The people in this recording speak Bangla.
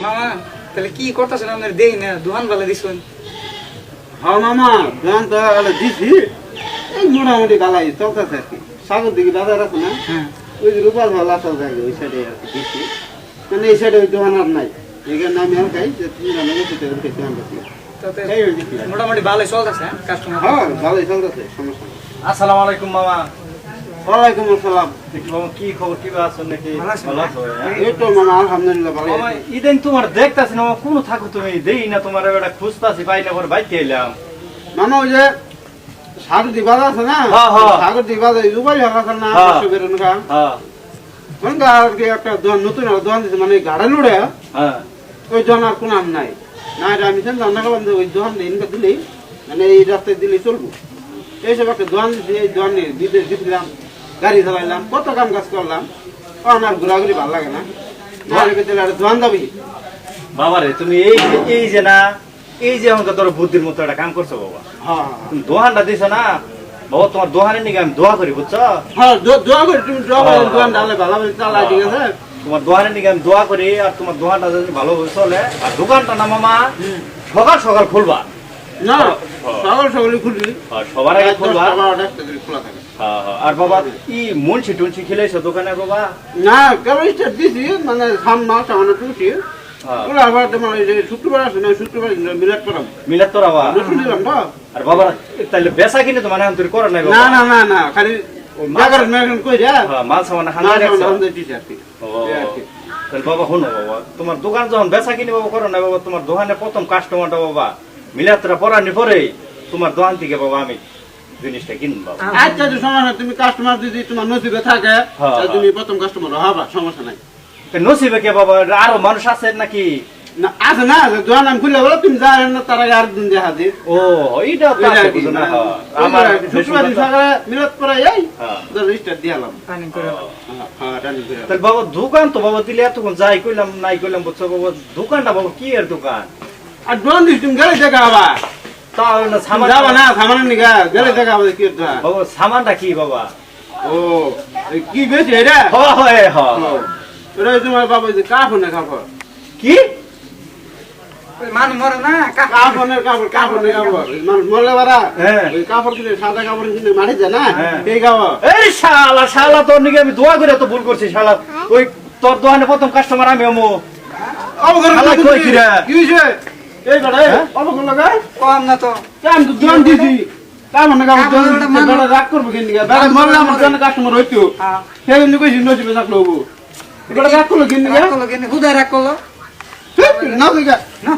মামা তাহলে কি করতেছেন আপনার দেই না দোকান বেলা দিছুন? হ্যাঁ মামা দোকান তো দিছি, এই মোটামুটি গালাই চলতেছে আর কি। সাগর দিকে বাজার আছে না, হ্যাঁ ওই যে রূপাল ভালা চল থাকে ওই সাইডে আর কি দিছি। মানে এই সাইডে ওই দোকান আর নাই, এখানে আমি আর খাই যে তুমি জানো দোকান করছি। তাতে এই ওই দিছি। মোটামুটি ভালোই চলতেছে কাস্টমার। হ্যাঁ ভালোই চলতেছে, সমস্যা নেই। আসসালামু আলাইকুম মামা। ওয়ালাইকুম আসসালাম। দেখি মামা কি খবর, কি আছেন নাকি? ভালো আছি। ভালো আছো? এই তো মামা আলহামদুলিল্লাহ ভালো মামা আছি। ইদান তোমার দেখতাছি না মামা, কোন থাকো তুমি? দেই না তোমার এটা খুঁজতাছি, পাই না, পরে বাইতে এলাম। মামা ওই যে সাগর দিকে বাজার আছে না, হ্যাঁ, হ্যাঁ। সাগর দিকে বাজার রূপাল ভালা আছে না, হ্যাঁ। 500 বেরোনো খা। হ্যাঁ ওখানকার আর কি একটা দোকান, নতুন একটা দোকান দিছে, মানে গাড়ি লুড়ে হ্যাঁ ওই দোকান আর কোনো নাম নাই। না এটা আমি জানা গেলাম যে ওই দোকান ইনকা দিলেই মানে এই রাস্তায় দিলেই চলবো। এইসব একটা দোকান দিচ্ছে, এই দোকানে দিলাম, গাড়ি চালাইলাম, কত কাম কাজ করলাম, আমার ঘোরাঘুরি ভালো লাগে না। দিলে একটা দোকান যাবি। বাবারে তুমি এই যে না, এই যে আমাকে তোর বুদ্ধির মতো একটা কাম করছো বাবা। হ্যাঁ তুমি দোহানটা দিছো না বাবা, তোমার দোহানের নিকে আমি দোয়া করি, বুঝছো? হ্যাঁ দোয়া করি, তুমি দোয়া করে দোকান ডালে ভালো চালাই, ঠিক আছে? তোমার দোহানের নিকে আমি দোয়া করি, আর তোমার দোহানটা যদি ভালো চলে, আর দোকানটা না মামা সকাল সকাল খুলবা। না সকাল সকালে খুলবি, আর সবার আগে খুলবা। খোলা থাকে। হ্যাঁ, হ্যাঁ। আর বাবা ই মুন্সি টুনসি খেলেছো দোকানে বাবা? না কেবল স্টার্ট দিছি, মানে সামনে সামান্য টুসি হ্যাঁ। ওরা আবার তোমার ওই যে শুক্রবার আছে না, শুক্রবার মিলাদ করাম, মিলাদ তোর বাবা। রসুন দিলাম তো। আর বাবা তাহলে বেচা কিনে তো মানে তুই করো নাই না বাবা? না না না খালি কই যা হ্যাঁ, মাল সামান হাঙ্গা রাখছো। দিছি আর কি। ও, তাহলে বাবা শোনো বাবা, তোমার দোকান যখন বেচা কিনে বাবা করো নাই বাবা, তোমার দোকানে প্রথম কাস্টমারটা বাবা মিলাদটা পরানি পরে তোমার দোকান থেকে বাবা আমি জিনিসটা কিনবো বাবা। আচ্ছা তো সমস্যা নাই, তুমি কাস্টমার যদি তোমার নসিবে থাকে হ্যাঁ, তাহলে তুমি প্রথম কাস্টমার হবা, সমস্যা নাই। তা নসিবে কে বাবা, আরো মানুষ আছে নাকি? না আছে না, দোকান আমি খুলে বলো তুমি যাও না, তার আগে আর দিন দেখা দিই। ও এইটা তো আছে, বুঝো না? হ্যাঁ, আমার শুক্রবার দিন সকালে মিলাদ পরে এই হ্যাঁ। স্টার্ট দিলাম। প্ল্যানিং করে হ্যাঁ রানি করে। তাহলে বাবা দোকান তো বাবা দিলে এতক্ষণ যাই কইলাম নাই কইলাম, বুঝছো বাবা? দোকানটা বাবা কি এর দোকান? আর দোকান দিস তুমি গেলে দেখা হবা, তাও না সামান যাবা না সামানের নিগা গেলে দেখা হবে কি এটা। বাবা, সামানটা কি বাবা? ও এই কি বেশি এটা? হয় এটা তোমার বাবা যে কাপড় না কাপড়, কি মানুষ মরে না কাপড়ের কাপড়, কাপড়ের কাপড়, মানুষ মরলে বারা হ্যাঁ। ওই কাপড় কিনে, সাদা কাপড় কিনে মাঠে যায় না, হ্যাঁ। এই কাপড়। এই শালা তোর নিকে আমি দোয়া করে তো ভুল করছি শালা। ওই তোর দোকানে প্রথম কাস্টমার আমি আমো। শালা কই কি রে? কি হইছে এই বড় হ্যাঁ? অবকর লাগা কম না তো কেন তো দোকান দিছি, কাপড় না কাপড় কাপড় দোকান মানুষ- বেড়া রাগ করবে কেন নিগা, বেড়া মরলে আমার দোকানে কাস্টমার হইতো, হ্যাঁ সেই জন্য কইছি নজিবে থাকলো, বেড়া রাগ করলো কেন নিগা, রাগ করলো কেন হুদায় রাগ করলো না দিগা না